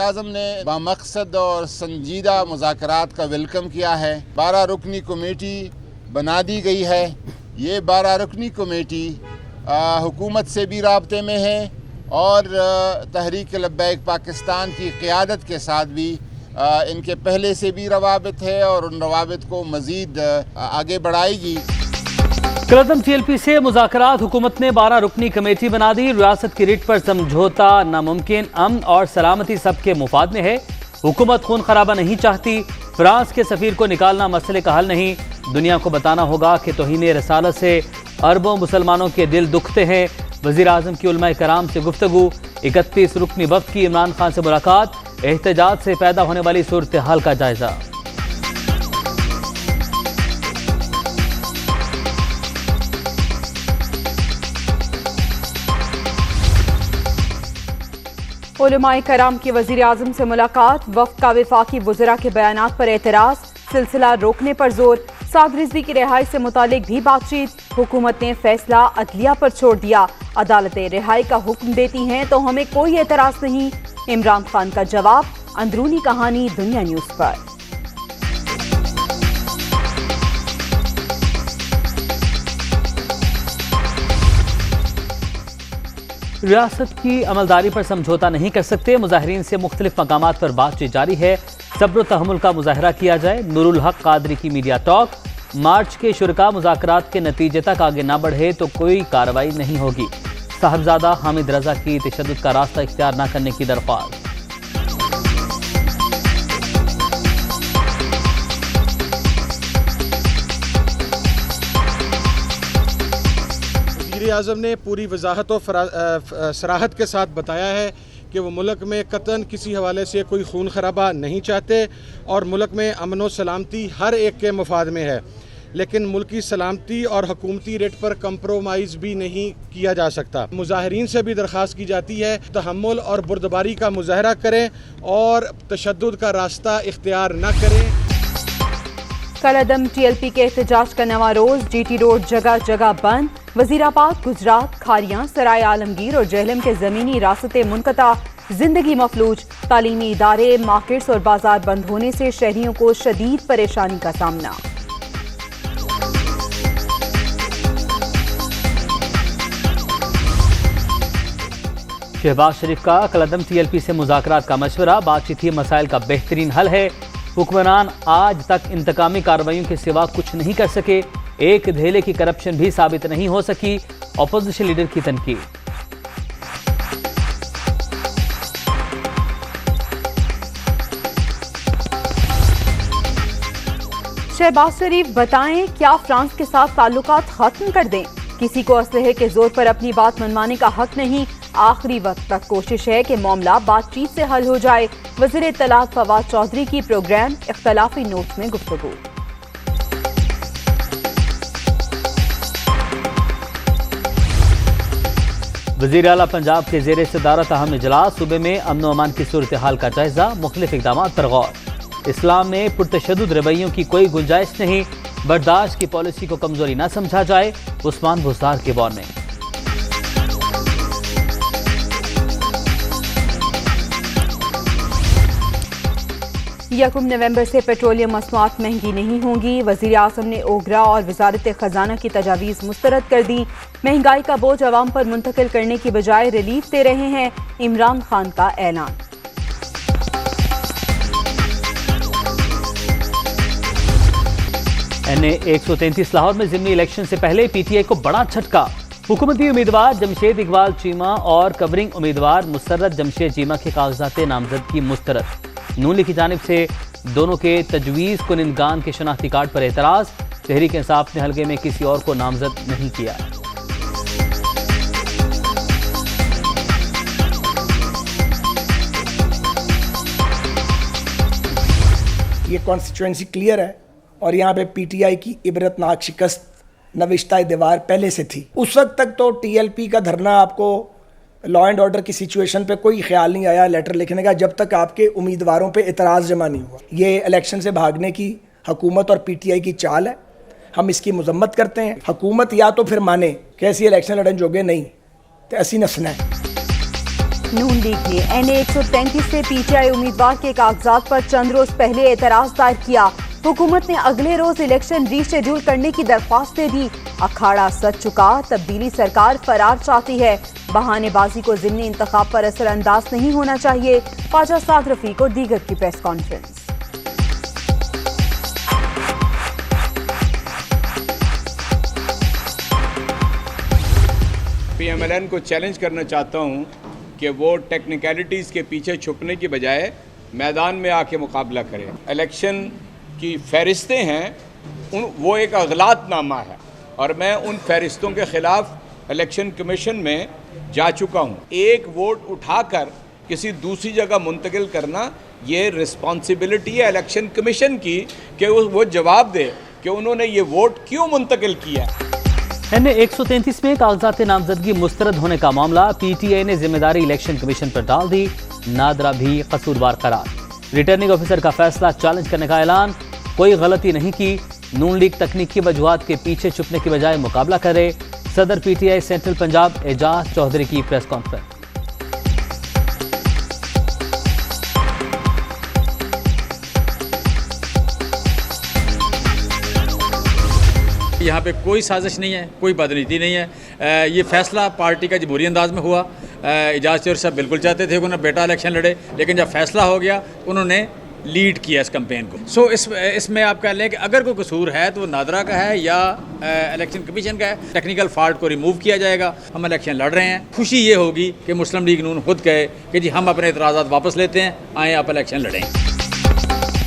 वज़ीर-ए-आज़म ने बामक़सद और संजीदा मुज़ाकरात का वेलकम किया है। 12 रुकनी कमेटी बना दी गई है। ये 12 रुकनी कमेटी हुकूमत से भी राब्ते में है और तहरीक लब्बैक पाकिस्तान की क़ियादत के साथ भी इनके पहले से भी रवाबित है और उन रवाबित को मज़ीद आगे बढ़ाएगी। कलअदम TLP से मुज़ाकरात, हुकूमत ने 12 रुकनी कमेटी बना दी। रियासत की रिट पर समझौता नामुमकिन, अमन और सलामती सबके मुफाद में है। हुकूमत खून खराबा नहीं चाहती। फ्रांस के सफ़ीर को निकालना मसले का हल नहीं। दुनिया को बताना होगा कि तौहीन रसालत से अरबों मुसलमानों के दिल दुखते हैं। वज़ीर-ए-आज़म की उलमाए कराम से गुफ्तगू। 31 रुकनी वफ़द की इमरान खान से मुलाकात। एहतजाज से पैदा होने वाली सूरत हाल का जायजा। उलमाए कराम की वज़ीर-ए-आज़म से मुलाकात। वफ़द का वफाकी वज़रा के बयानात पर एतराज़, सिलसिला रोकने पर जोर। साद रिजवी की रिहाई से मुतालिक भी बातचीत। हुकूमत ने फैसला अदलिया पर छोड़ दिया। अदालतें रिहाई का हुक्म देती हैं तो हमें कोई एतराज़ नहीं। इमरान खान का जवाब। अंदरूनी कहानी दुनिया न्यूज़ पर। रियासत की अमलदारी पर समझौता नहीं कर सकते। मुजाहिरीन से मुख्तलिफ मकामात पर बातचीत जारी है। सब्र तहम्मुल का मुजाहरा किया जाए। नूरुल हक कादरी की मीडिया टॉक। मार्च के शुरका मुज़ाकरात के नतीजे तक आगे ना बढ़े तो कोई कार्रवाई नहीं होगी। साहबजादा हामिद रजा की तशद्दुद का रास्ता इख्तियार न करने की दरख्वास्त। वज़ीर-ए-आज़म ने पूरी वजाहत और सराहत के साथ बताया है कि वो मुल्क में कतन किसी हवाले से कोई खून खराबा नहीं चाहते और मुल्क में अमन व सलामती हर एक के मुफाद में है, लेकिन मुल्की सलामती और हुकूमती रेट पर कंप्रोमाइज़ भी नहीं किया जा सकता। मुजाहिरीन से भी दरख्वास्त की जाती है तहम्मुल और बुर्दबारी का मुजाहरा करें और तशद्दुद का रास्ता इख्तियार न करें। कलअदम TLP के एहतजाज का नवा रोज। GT रोड जगह जगह बंद। वजीराबाद, गुजरात, खारियां, सराय आलमगीर और जेहलम के ज़मीनी रास्ते मुनक़ता। जिंदगी मफलूज। तालीमी इदारे, मार्केट्स और बाजार बंद होने से शहरियों को शदीद परेशानी का सामना। शहबाज शरीफ का कलअदम TLP से मुज़ाकरात का मशवरा। बातचीत ही मसाइल का बेहतरीन हल है। हुक्मरान आज तक इंतकामी कार्रवाइयों के सिवा कुछ नहीं कर सके। एक धेले की करप्शन भी साबित नहीं हो सकी। अपोजिशन लीडर की तनकीद। शहबाज शरीफ बताएं, क्या फ्रांस के साथ ताल्लुकात खत्म कर दें? किसी को असलहे के जोर पर अपनी बात मनवाने का हक नहीं। आखिरी वक्त तक कोशिश है कि मामला बातचीत से हल हो जाए। वज़ीर इत्तलात फवाद चौधरी की प्रोग्राम इख्तलाफी नोट में गुफ्तगू। वज़ीर आला पंजाब के ज़ेरे सदारत अहम इजलास। सूबे में अमन व अमान की सूरत हाल का जायजा। मुख्तलिफ इक़दाम पर गौर। इस्लाम में पुरतशद्दुद रवैयों की कोई गुंजाइश नहीं। बर्दाश्त की पॉलिसी को कमजोरी न समझा जाए। उस्मान बुज़दार के वार्निंग। यकम नवंबर से पेट्रोलियम मसनूआत महंगी नहीं होंगी। वज़ीर-ए-आज़म ने ओगरा और वज़ारत ख़जाना की तजावीज़ मुस्तरद कर दी। महंगाई का बोझ अवाम पर मुंतकिल करने की बजाय रिलीफ दे रहे हैं। इमरान खान का ऐलान। NA 133 लाहौर में ज़िमनी इलेक्शन से पहले PTI को बड़ा झटका। हुकूमती उम्मीदवार जमशेद इकबाल चीमा और कवरिंग उम्मीदवार मुसर्रत जमशेद चीमा के कागजात नामजदगी मुस्तरद। नून लीग की जानिब से दोनों के तजवीज़ कुनिंदगान के शनाख्ती कार्ड पर एतराज़। तहरीक इंसाफ ने हल्के में किसी और को नामजद नहीं किया। ये कॉन्स्टिट्यूएंसी क्लियर है और यहाँ पे PTI की इबरतनाक शिकस्त नविश्ता दीवार पहले से थी। उस वक्त तक तो TLP का धरना आपको लॉ एंड ऑर्डर की सिचुएशन पे कोई ख्याल नहीं आया लेटर लिखने का, जब तक आपके उम्मीदवारों पे इतराज़ जमा नहीं हुआ। ये इलेक्शन से भागने की हुकूमत और PTI की चाल है। हम इसकी मजम्मत करते हैं। हुकूमत या तो फिर माने कि ऐसी इलेक्शन लड़न जोगे नहीं तो ऐसी नसना है। नून लीग ने NA 133 से PTI उम्मीदवार के कागजात पर चंद रोज पहले एतराज दायर किया। हुकूमत ने अगले रोज इलेक्शन रीशेड्यूल करने की दरख्वास्त दे दी। अखाड़ा सज चुका, तब्दीली सरकार फरार चाहती है। बहानेबाजी को ज़िमनी इंतखाब पर असरअंदाज नहीं होना चाहिए। ख्वाजा साद रफीक और दीगर की प्रेस कॉन्फ्रेंस। PMLN को चैलेंज करना चाहता हूं कि वो टेक्निकलिटीज़ के पीछे छुपने की बजाय मैदान में आके मुकाबला करें। इलेक्शन की फहरिस्तें हैं, वो एक अगलातनामा है और मैं उन फहरिस्तों के ख़िलाफ़ इलेक्शन कमीशन में जा चुका हूं। एक वोट उठाकर किसी दूसरी जगह मुंतकिल करना ये रिस्पॉन्सिबिलिटी है इलेक्शन कमीशन की कि वो जवाब दे कि उन्होंने ये वोट क्यों मुंतकिल किया। NA 133 में कागजात नामजदगी मुस्तरद होने का मामला PTI ने जिम्मेदारी इलेक्शन कमीशन पर डाल दी। नादरा भी कसूरवार करार। रिटर्निंग ऑफिसर का फैसला चैलेंज करने का ऐलान। कोई गलती नहीं की। नून लीग तकनीकी वजूहात के पीछे छुपने की बजाय मुकाबला करे। सदर PTI सेंट्रल पंजाब एजाज चौधरी की प्रेस कॉन्फ्रेंस। यहाँ पे कोई साजिश नहीं है, कोई बदनीति नहीं है। ये फैसला पार्टी का जमहूरी अंदाज में हुआ। एजाज चौधरी साहब बिल्कुल चाहते थे कि उन्होंने बेटा इलेक्शन लड़े, लेकिन जब फैसला हो गया उन्होंने लीड किया इस कैंपेन को। सो इसमें आप कह लें कि अगर कोई कसूर है तो वो नादरा का है या इलेक्शन कमीशन का है। टेक्निकल फॉल्ट को रिमूव किया जाएगा। हम इलेक्शन लड़ रहे हैं। खुशी ये होगी कि मुस्लिम लीग नून खुद कहे कि जी हम अपने एतराज़ात वापस लेते हैं, आए आप इलेक्शन लड़ें।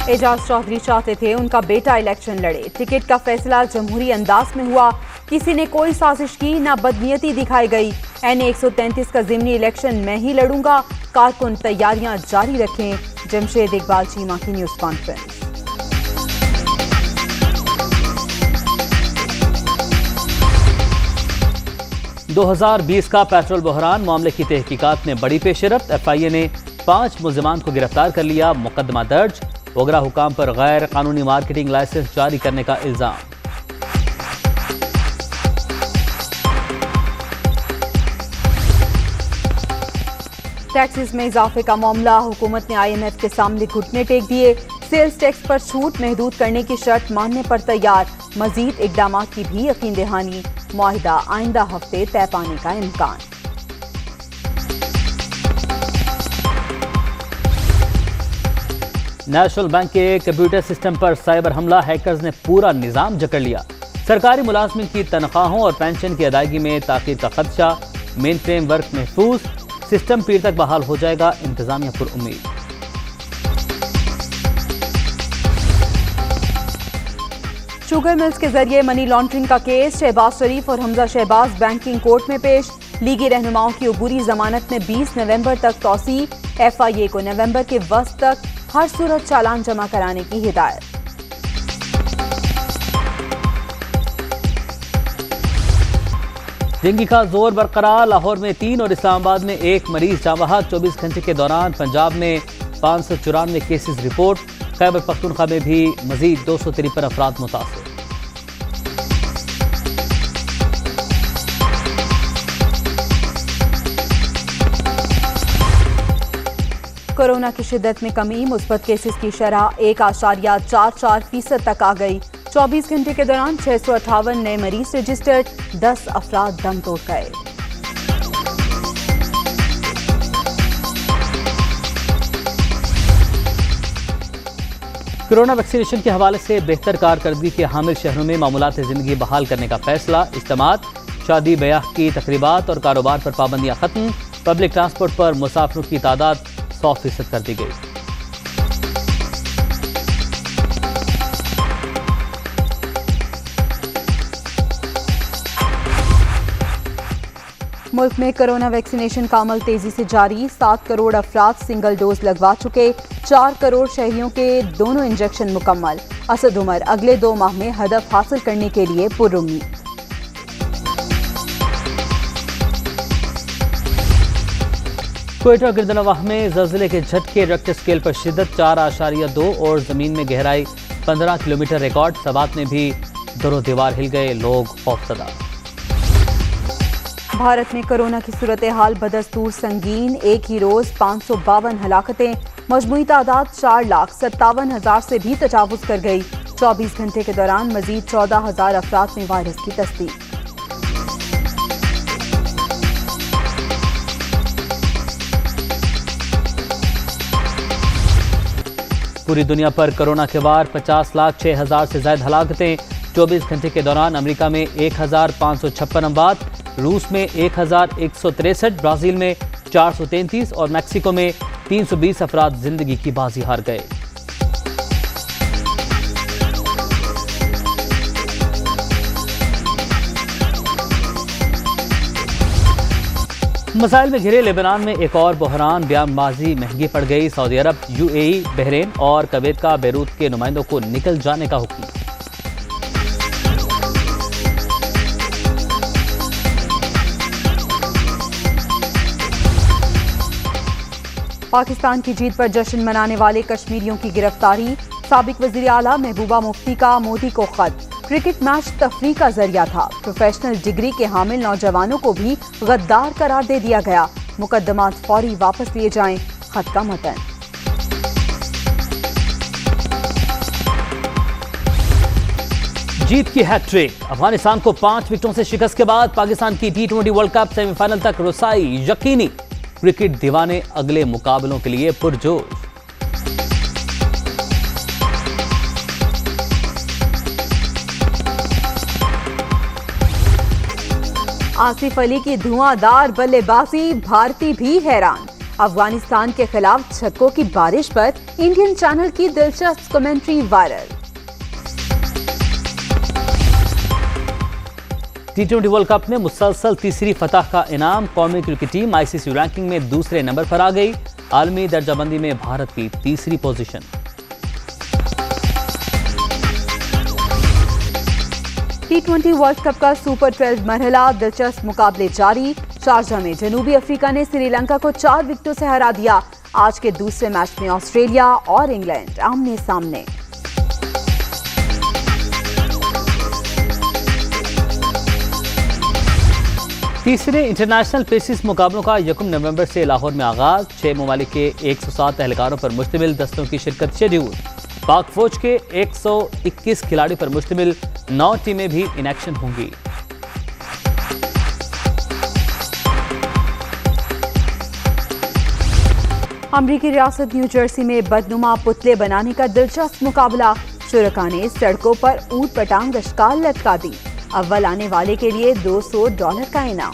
एजाज चौधरी चाहते थे उनका बेटा इलेक्शन लड़े। टिकट का फैसला जमहूरी अंदाज में हुआ। किसी ने कोई साजिश की, ना बदनीयती दिखाई गई। NA 133 का ज़िमनी इलेक्शन मैं ही लड़ूंगा। कारकुन तैयारियां जारी रखें। जमशेद इकबाल चीमा की न्यूज़ कॉन्फ्रेंस। – 2020 का पेट्रोल बहरान मामले की तहकीकात में बड़ी पेशरफ्त। FIA ने 5 मुल्ज़िमान को गिरफ्तार कर लिया। मुकदमा दर्ज। वगरा हुकाम पर गैर कानूनी मार्केटिंग लाइसेंस जारी करने का इल्जाम। टैक्सेस में इजाफे का मामला। हुकूमत ने IMF के सामने घुटने टेक दिए। सेल्स टैक्स पर छूट महदूद करने की शर्त मानने पर तैयार। मजीद इकदाम की भी यकीन दहानी। मुआहिदा आइंदा हफ्ते तय पाने का इम्कान। नेशनल बैंक के कंप्यूटर सिस्टम पर साइबर हमला। हैकर्स ने पूरा निजाम जकड़ लिया। सरकारी मुलाजमिन की तनख्वाहों और पेंशन की अदायगी में ताखीर का खदशा। मेन फ्रेम वर्क महफूज। सिस्टम पीर तक बहाल हो जाएगा। इंतजामिया पर उम्मीद। शुगर मिल्स के जरिए मनी लॉन्ड्रिंग का केस। शहबाज शरीफ और हमजा शहबाज बैंकिंग कोर्ट में पेश। लीगी रहनुमाओं की अबूरी जमानत में 20 नवंबर तक तौसी। FIA को नवंबर के वस्त तक हर सूरत चालान जमा कराने की हिदायत। डेंगू का जोर बरकरार। लाहौर में 3 और इस्लामाबाद में 1 मरीज जाँ बहक। 24 घंटे के दौरान पंजाब में 594 केसेस रिपोर्ट। खैबर पख्तूनख्वा में भी मजीद 253 अफराद मुतासर। कोरोना की शिद्दत में कमी। मुस्बत केसेस की शरह 1.44% तक आ गई। 24 घंटे के दौरान 658 नए मरीज रजिस्टर्ड। 10 अफराद दम तोड़ गए। कोरोना वैक्सीनेशन के हवाले से बेहतर कारकर्दगी के हामिल शहरों में मामूलात ज़िंदगी बहाल करने का फैसला। इज्तिमात, शादी ब्याह की तकरीबात और कारोबार पर पाबंदियां खत्म। पब्लिक ट्रांसपोर्ट पर मुसाफिरों की तादाद 100% कर दी गई। मुल्क में कोरोना वैक्सीनेशन का अमल तेजी से जारी। 7 करोड़ अफराद सिंगल डोज लगवा चुके। 4 करोड़ शहरियों के दोनों इंजेक्शन मुकम्मल। असद उमर अगले 2 माह में हदफ हासिल करने के लिए पुरुम्मीद। क्वेटा गिरदनवाह में ज़लज़ले के झटके। रेक्टर स्केल पर शिद्दत 4.2 और ज़मीन में गहराई 15 किलोमीटर रिकॉर्ड। सबात में भी दरो दीवार हिल गए। लोग खौफजदा। भारत में कोरोना की सूरत हाल बदस्तूर संगीन। एक ही रोज 552 हलाकतें, मजमूई तादाद 4,57,000 से भी तजावुज कर गई। 24 घंटे के दौरान मजीद 14,000 अफराद में वायरस की तस्दीक। पूरी दुनिया पर कोरोना के वार 50,06,000 से ज्यादा हलाकतें। 24 घंटे के दौरान अमेरिका में 1,556 अमवात, रूस में 1,163, ब्राजील में 433 और मैक्सिको में 320 अफराद जिंदगी की बाजी हार गए। मसाइल में घिरे लेबनान में एक और बहरान, बयानबाजी महंगी पड़ गई। सऊदी अरब, यूएई, बहरीन और कुवैत का बेरूत के नुमाइंदों को निकल जाने का हुक्म। पाकिस्तान की जीत पर जश्न मनाने वाले कश्मीरियों की गिरफ्तारी। साबिक वजीर आला महबूबा मुफ्ती का मोदी को खत। क्रिकेट मैच तफरीह का जरिया था। प्रोफेशनल डिग्री के हामिल नौजवानों को भी गद्दार करार दे दिया गया। मुकदमात फौरी वापस लिए जाएं। खत का मतन। जीत की हैट्रिक। अफगानिस्तान को 5 विकेटों से शिकस्त के बाद पाकिस्तान की T20 वर्ल्ड कप सेमीफाइनल तक रसाई यकीनी। क्रिकेट दीवाने अगले मुकाबलों के लिए पुरजोश। आसिफ अली की धुआंधार बल्लेबाजी, भारतीय भी हैरान। अफगानिस्तान के खिलाफ छक्कों की बारिश पर इंडियन चैनल की दिलचस्प commentary viral. T20 world cup में मुसलसल तीसरी फतह का इनाम। कौमी क्रिकेट टीम ICC रैंकिंग में दूसरे नंबर पर आ गई। आलमी दर्जाबंदी में भारत की तीसरी पोजीशन। T20 वर्ल्ड कप का सुपर 12 मरहला, दिलचस्प मुकाबले जारी। शारजाह में जनूबी अफ्रीका ने श्रीलंका को 4 विकेटों से हरा दिया। आज के दूसरे मैच में ऑस्ट्रेलिया और इंग्लैंड आमने सामने। तीसरे इंटरनेशनल पेसिस मुकाबलों का 1 नवंबर से लाहौर में आगाज। 6 ममालिक के 107 एहलकारों पर मुश्तमिल दस्तों की शिरकत शेड्यूल। पाक फौज के 121 खिलाड़ियों पर मुश्तमिल 9 टीमें भी इन एक्शन होंगी। अमरीकी रियासत न्यू जर्सी में बदनुमा पुतले बनाने का दिलचस्प मुकाबला। शुरका ने सड़कों पर ऊंट पटांग अश्काल लटका दी। अव्वल आने वाले के लिए $200 का इनाम।